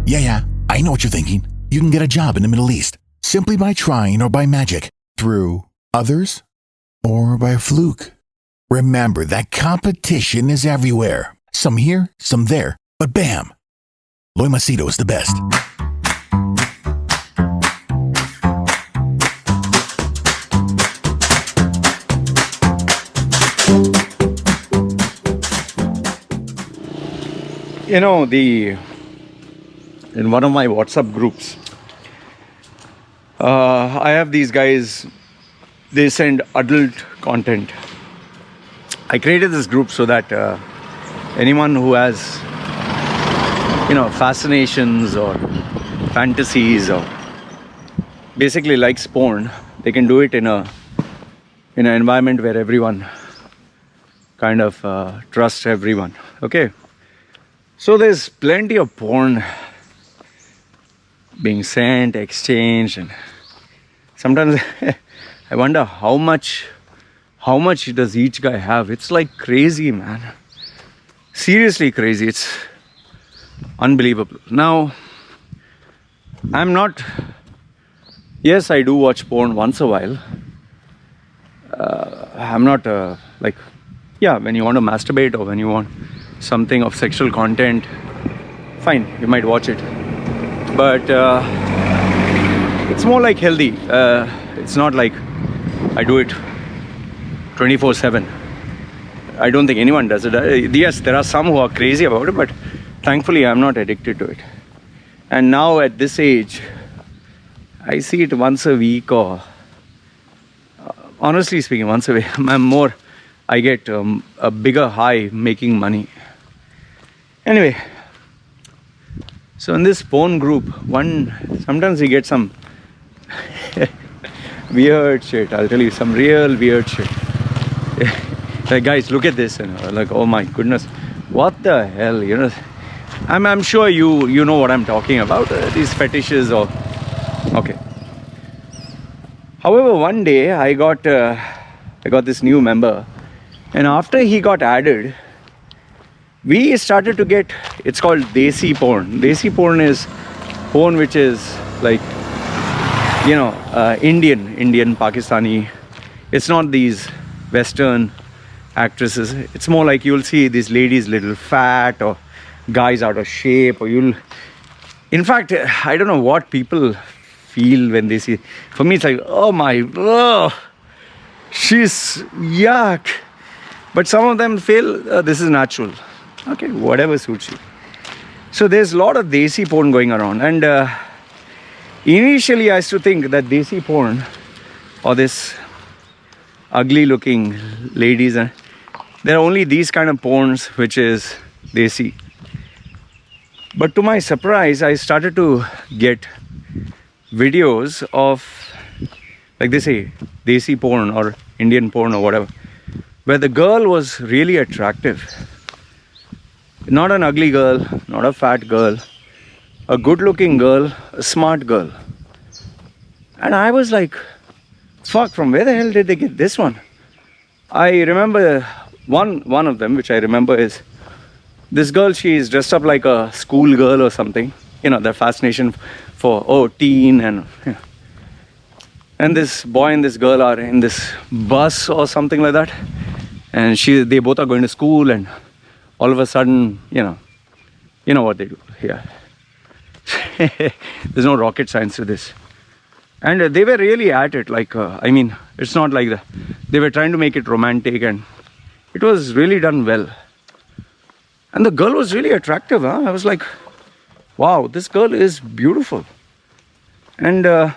Yeah, I know what you're thinking. You can get a job in the Middle East simply by trying or by magic, through others, or by a fluke. Remember that competition is everywhere. Some here, some there, but bam! Loy Machedo is the best. You know, in one of my WhatsApp groups, I have these guys, they send adult content. I created this group so that anyone who has, fascinations or fantasies or basically likes porn, they can do it in an environment where everyone kind of trusts everyone. Okay. So there's plenty of porn being sent, exchanged, and sometimes I wonder how much does each guy have. It's like crazy, man. Seriously crazy. It's unbelievable. Now, yes, I do watch porn once a while. I'm not when you want to masturbate or when you want something of sexual content, fine, you might watch it, but it's more like healthy. It's not like I do it 24/7. I don't think anyone does it. Yes, there are some who are crazy about it, but thankfully I'm not addicted to it. And now at this age, I see it once a week, or honestly speaking, once a week. I get a bigger high making money. Anyway, so in this porn group, sometimes we get some weird shit. I'll tell you, some real weird shit. Like, guys, look at this, like, oh my goodness, what the hell, I'm sure you know what I'm talking about, these fetishes or okay. However, one day I got this new member, and after he got added, we started to get, it's called desi porn. Desi porn is porn which is like, Indian, Pakistani. It's not these Western actresses. It's more like you'll see these ladies little fat or guys out of shape, or in fact, I don't know what people feel when they see. For me, it's like, she's yuck. But some of them feel this is natural. Okay, whatever suits you. So there's a lot of desi porn going around, and initially I used to think that desi porn, or this ugly looking ladies, and there are only these kind of porns which is desi. But to my surprise, I started to get videos of, like they say, desi porn or Indian porn or whatever, where the girl was really attractive. Not an ugly girl, not a fat girl, a good looking girl, a smart girl. And I was like, fuck, from where the hell did they get this one? I remember one of them, which I remember is this girl. She is dressed up like a school girl or something. The fascination for teen, and this boy and this girl are in this bus or something like that, and they both are going to school, and all of a sudden, you know what they do here. There's no rocket science to this. And they were really at it. Like, it's not like that. They were trying to make it romantic, and it was really done well. And the girl was really attractive. I was like, wow, this girl is beautiful. And out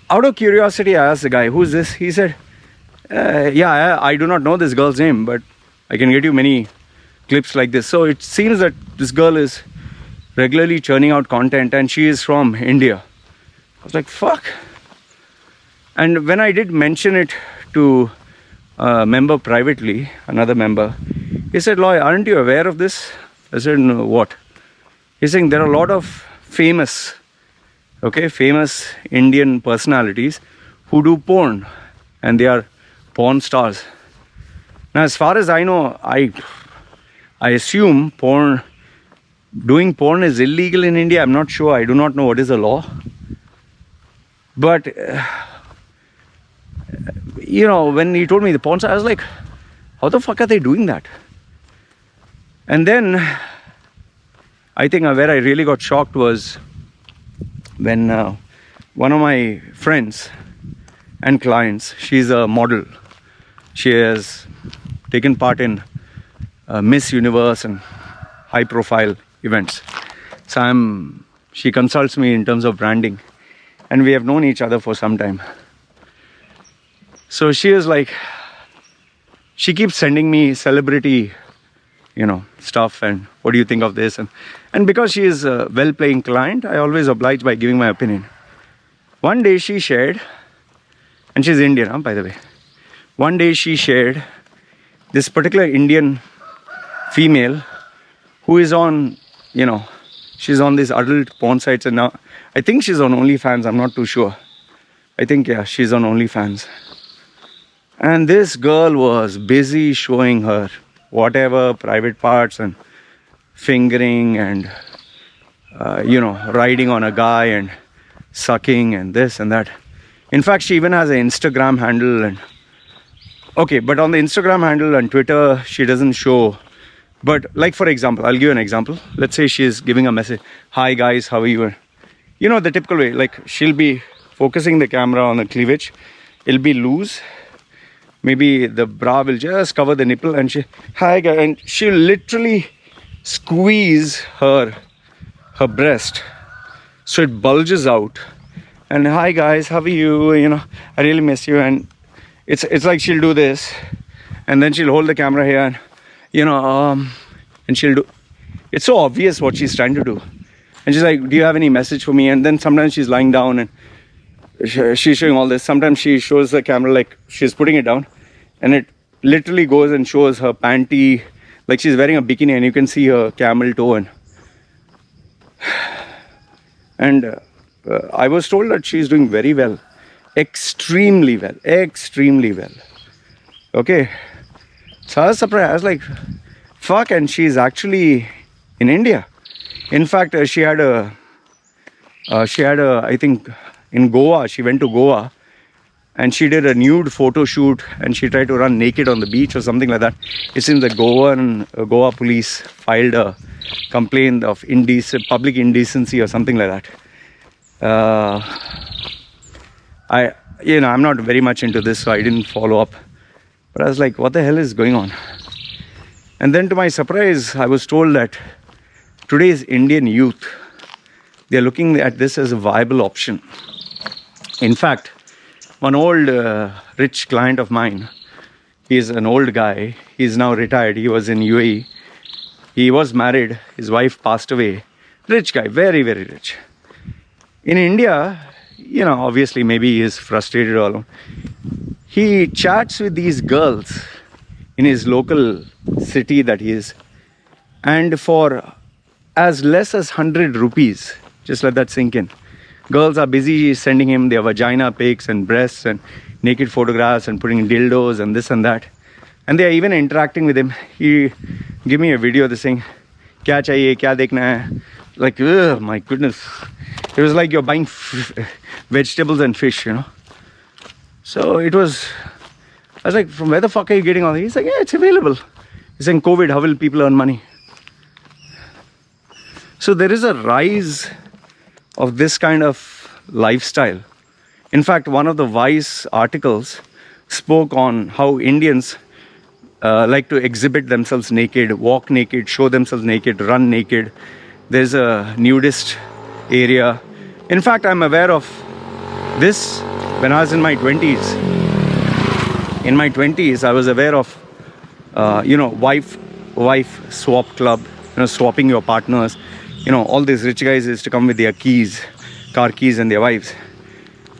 of curiosity, I asked the guy, who's this? He said, I do not know this girl's name, but I can get you many clips like this. So it seems that this girl is regularly churning out content, and she is from India. I was like, fuck. And when I did mention it to a member privately, another member, he said, Loy, aren't you aware of this? I said, no, what? He's saying there are a lot of famous Indian personalities who do porn, and they are porn stars. Now, as far as I know, I assume porn doing porn is illegal in India. I'm not sure. I do not know what is the law. But, you know, when he told me the porn, I was like, how the fuck are they doing that? And then I think where I really got shocked was when one of my friends and clients, she's a model. She has taken part in Miss Universe and high profile events. So she consults me in terms of branding, and we have known each other for some time. So she is like, she keeps sending me celebrity, you know, stuff, and what do you think of this? And because she is a well-playing client, I always oblige by giving my opinion. One day she shared, and she's Indian, by the way. One day she shared this particular Indian female who is on, you know, she's on these adult porn sites, and now I think she's on OnlyFans. I'm not too sure. I think, yeah, she's on OnlyFans. And this girl was busy showing her whatever private parts and fingering and, you know, riding on a guy and sucking and this and that. In fact, she even has an Instagram handle. And okay, but on the Instagram handle and Twitter, she doesn't show. But like, for example, I'll give you an example. Let's say she's giving a message, hi guys, how are you? You know, the typical way, like she'll be focusing the camera on the cleavage. It'll be loose. Maybe the bra will just cover the nipple, and she, hi guys, and she'll literally squeeze her breast so it bulges out. And hi guys, how are you? You know, I really miss you. And it's like she'll do this, and then she'll hold the camera here, and you know, and she'll do. It's so obvious what she's trying to do. And she's like, do you have any message for me? And then sometimes she's lying down and she's showing all this. Sometimes she shows the camera like she's putting it down, and it literally goes and shows her panty, like she's wearing a bikini, and you can see her camel toe. And I was told that she's doing very well, extremely well. Okay, so I was surprised. I was like, fuck, and she's actually in India. In fact, she had a I think in Goa, she went to Goa and she did a nude photo shoot, and she tried to run naked on the beach or something like that. It seems the Goa police filed a complaint of public indecency or something like that. I'm not very much into this, so I didn't follow up. But I was like, what the hell is going on? And then to my surprise, I was told that today's Indian youth, they're looking at this as a viable option. In fact, one old rich client of mine, he's an old guy, he's now retired, he was in UAE. He was married, his wife passed away. Rich guy, very, very rich. In India, you know, obviously maybe he is frustrated or alone. He chats with these girls in his local city that he is, and for as less as 100 rupees, just let that sink in. Girls are busy sending him their vagina pics and breasts and naked photographs and putting dildos and this and that. And they are even interacting with him. He give me a video, they're saying, kya chahiye, kya dekhna hai? Like, ugh, my goodness. It was like you're buying vegetables and fish, you know. So I was like, from where the fuck are you getting all this? He's like, yeah, it's available. He's saying, COVID, how will people earn money? So there is a rise of this kind of lifestyle. In fact, one of the Vice articles spoke on how Indians like to exhibit themselves naked, walk naked, show themselves naked, run naked. There's a nudist area. In fact, I'm aware of this when I was in my 20s. In my 20s, I was aware of, wife swap club, swapping your partners. All these rich guys used to come with their keys, car keys and their wives.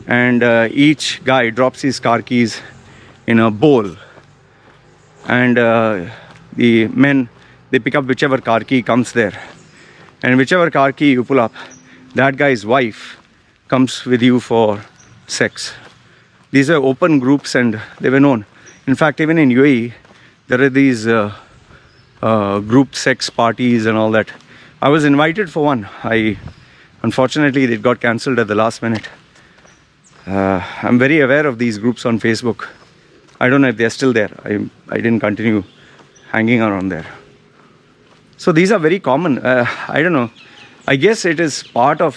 And each guy drops his car keys in a bowl. And the men, they pick up whichever car key comes there. And whichever car key you pull up, that guy's wife comes with you for sex. These are open groups and they were known. In fact, even in UAE, there are these group sex parties and all that, I was invited for one. Unfortunately, it got cancelled at the last minute. I'm very aware of these groups on Facebook. I don't know if they're still there. I didn't continue hanging around there. So these are very common. I don't know. I guess it is part of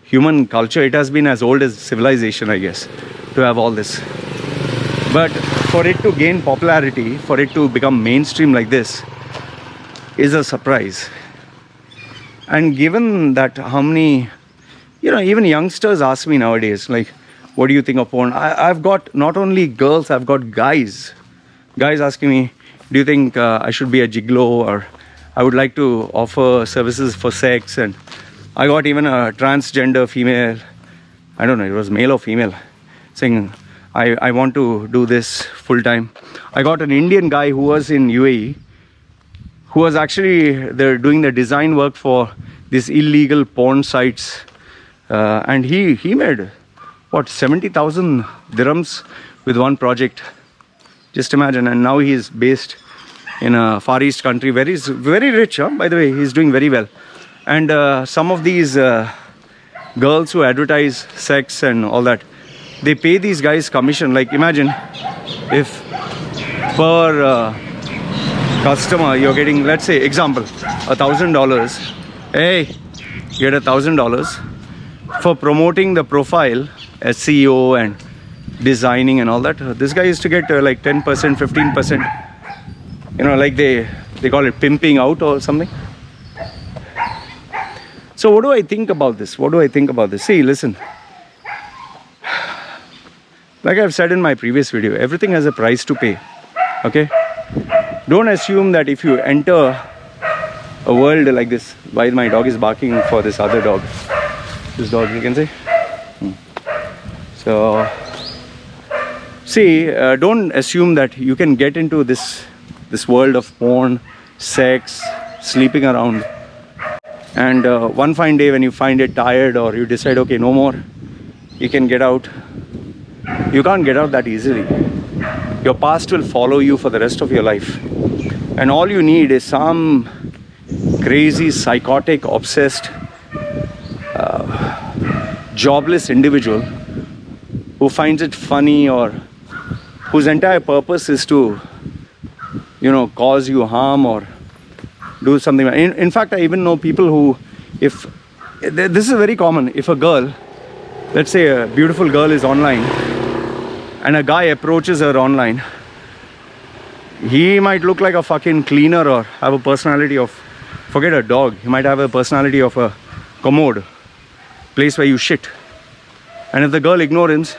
human culture. It has been as old as civilization, I guess, to have all this. But for it to gain popularity, for it to become mainstream like this, is a surprise. And given that how many, even youngsters ask me nowadays, like, what do you think of porn? I've got not only girls, I've got guys asking me, do you think I should be a gigolo, or I would like to offer services for sex? And I got even a transgender female, I don't know, it was male or female, saying, I want to do this full time. I got an Indian guy who was in UAE, who was actually doing the design work for these illegal porn sites. And he made, 70,000 dirhams with one project. Just imagine. And now he is based in a Far East country, very, very rich, by the way. He's doing very well. And some of these girls who advertise sex and all that, they pay these guys commission. Like, imagine if per customer you're getting, let's say, example, $1,000. Hey, you get $1,000 for promoting the profile, SEO and designing and all that. This guy used to get like 10%, 15%. Like they call it pimping out or something. So what do I think about this? See, listen. Like I've said in my previous video, everything has a price to pay. Okay? Don't assume that if you enter a world like this, while my dog is barking for this other dog. This dog, you can say. So, see, don't assume that you can get into this world of porn, sex, sleeping around. And one fine day when you find it tired, or you decide, okay, no more, you can get out. You can't get out that easily. Your past will follow you for the rest of your life. And all you need is some crazy, psychotic, obsessed, jobless individual who finds it funny, or whose entire purpose is to, cause you harm or do something. In fact, I even know people who, this is very common. If a girl, let's say a beautiful girl is online, and a guy approaches her online, he might look like a fucking cleaner or have a personality of, forget a dog, he might have a personality of a commode, place where you shit. And if the girl ignores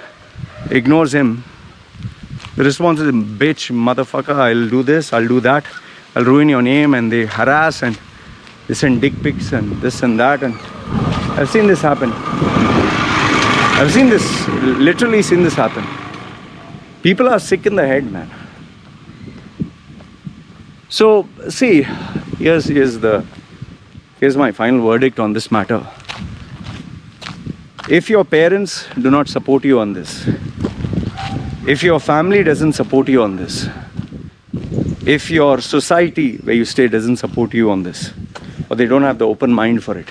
him, the response is, bitch, motherfucker, I'll do this, I'll do that, I'll ruin your name. And they harass and they send dick pics and this and that. And I've seen this happen. Literally seen this happen. People are sick in the head, man. So, see, here's my final verdict on this matter. If your parents do not support you on this, if your family doesn't support you on this, if your society where you stay doesn't support you on this, or they don't have the open mind for it,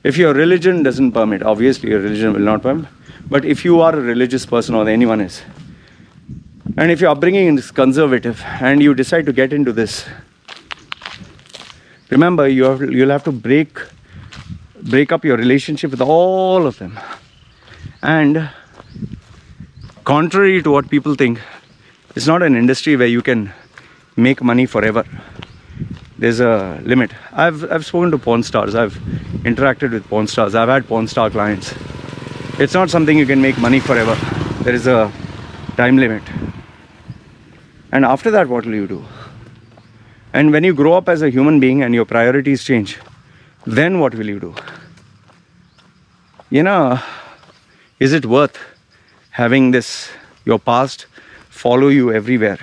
if your religion doesn't permit, obviously your religion will not permit, but if you are a religious person, or anyone is, and if your upbringing is conservative and you decide to get into this, remember, you'll have to break up your relationship with all of them. And contrary to what people think, it's not an industry where you can make money forever. There's a limit. I've spoken to porn stars. I've interacted with porn stars. I've had porn star clients. It's not something you can make money forever. There is a time limit. And after that, what will you do? And when you grow up as a human being and your priorities change, then what will you do? Is it worth having your past follow you everywhere?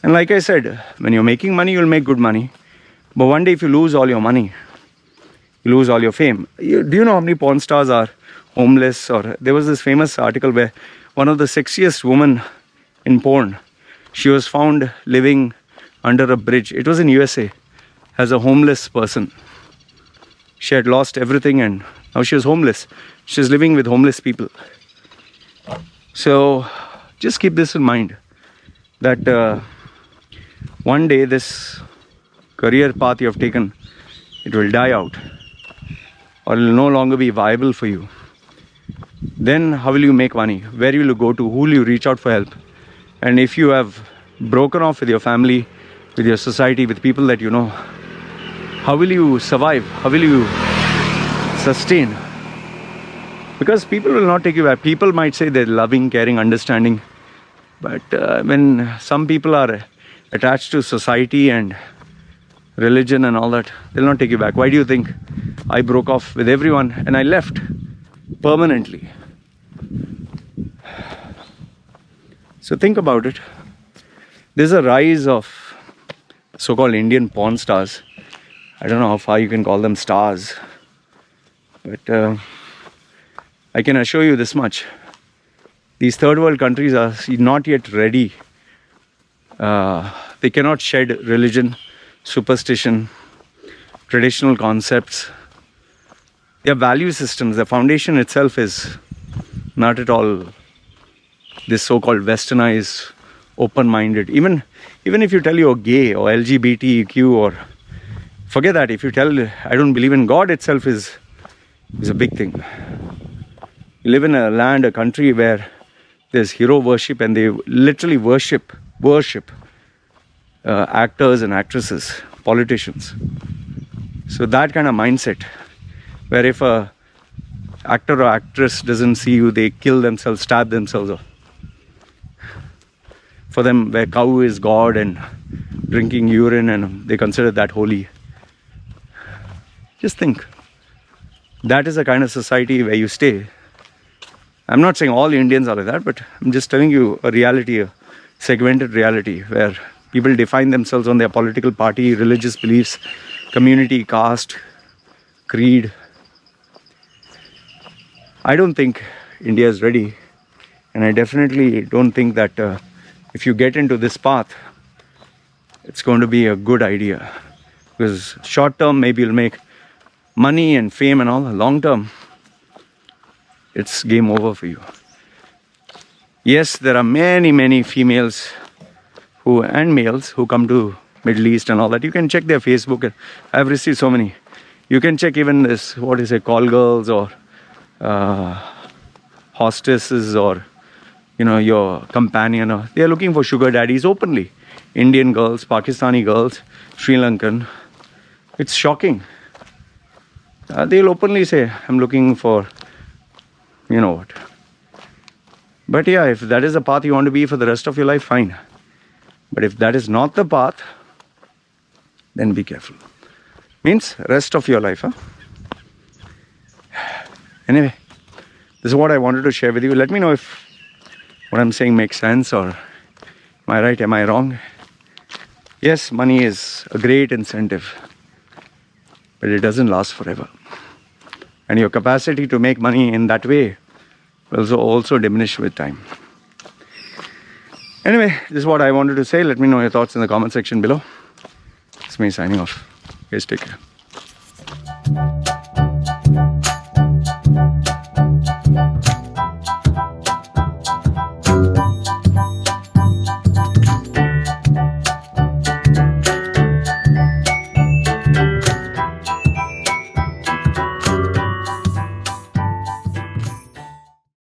And like I said, when you're making money, you'll make good money. But one day if you lose all your money, you lose all your fame. Do you know how many porn stars are homeless? Or there was this famous article where one of the sexiest women in porn, she was found living under a bridge. It was in USA. as a homeless person. She had lost everything and now she was homeless. She's living with homeless people. So just keep this in mind, that one day this career path you have taken, it will die out, or it will no longer be viable for you. Then how will you make money? Where will you go to? Who will you reach out for help? And if you have broken off with your family, with your society, with people that you know, how will you survive? How will you sustain? Because people will not take you back. People might say they're loving, caring, understanding, but when some people are attached to society and religion and all that, they'll not take you back. Why do you think I broke off with everyone and I left permanently? So think about it. There's a rise of so-called Indian porn stars. I don't know how far you can call them stars, but I can assure you this much. These third world countries are not yet ready. They cannot shed religion, superstition, traditional concepts. Their value systems, the foundation itself is not at all this so-called westernized, open-minded. Even if you tell you're gay or LGBTQ, or forget that, if you tell I don't believe in God itself is a big thing. You live in a land, a country where there's hero worship, and they literally worship actors and actresses, politicians. So that kind of mindset, where if a actor or actress doesn't see you, they kill themselves, stab themselves. For them, where cow is God and drinking urine, and they consider that holy. Just think. That is the kind of society where you stay. I'm not saying all Indians are like that, but I'm just telling you a reality, a segmented reality, where people define themselves on their political party, religious beliefs, community, caste, creed. I don't think India is ready, and I definitely don't think that if you get into this path, it's going to be a good idea. Because short term, maybe you'll make money and fame and all. Long term, it's game over for you. Yes, there are many females and males who come to Middle East and all that. You can check their Facebook. I've received so many. You can check even this, call girls or hostesses, or your companion. Or they are looking for sugar daddies openly. Indian girls, Pakistani girls, Sri Lankan. It's shocking. They'll openly say, I'm looking for you know what. But yeah, if that is the path you want to be for the rest of your life, fine. But if that is not the path, then be careful. Means rest of your life, huh? Anyway, this is what I wanted to share with you. Let me know if what I'm saying makes sense, or am I right, am I wrong? Yes, money is a great incentive, but it doesn't last forever. And your capacity to make money in that way will also diminish with time. Anyway, this is what I wanted to say. Let me know your thoughts in the comment section below. It's me signing off. Guys, take care.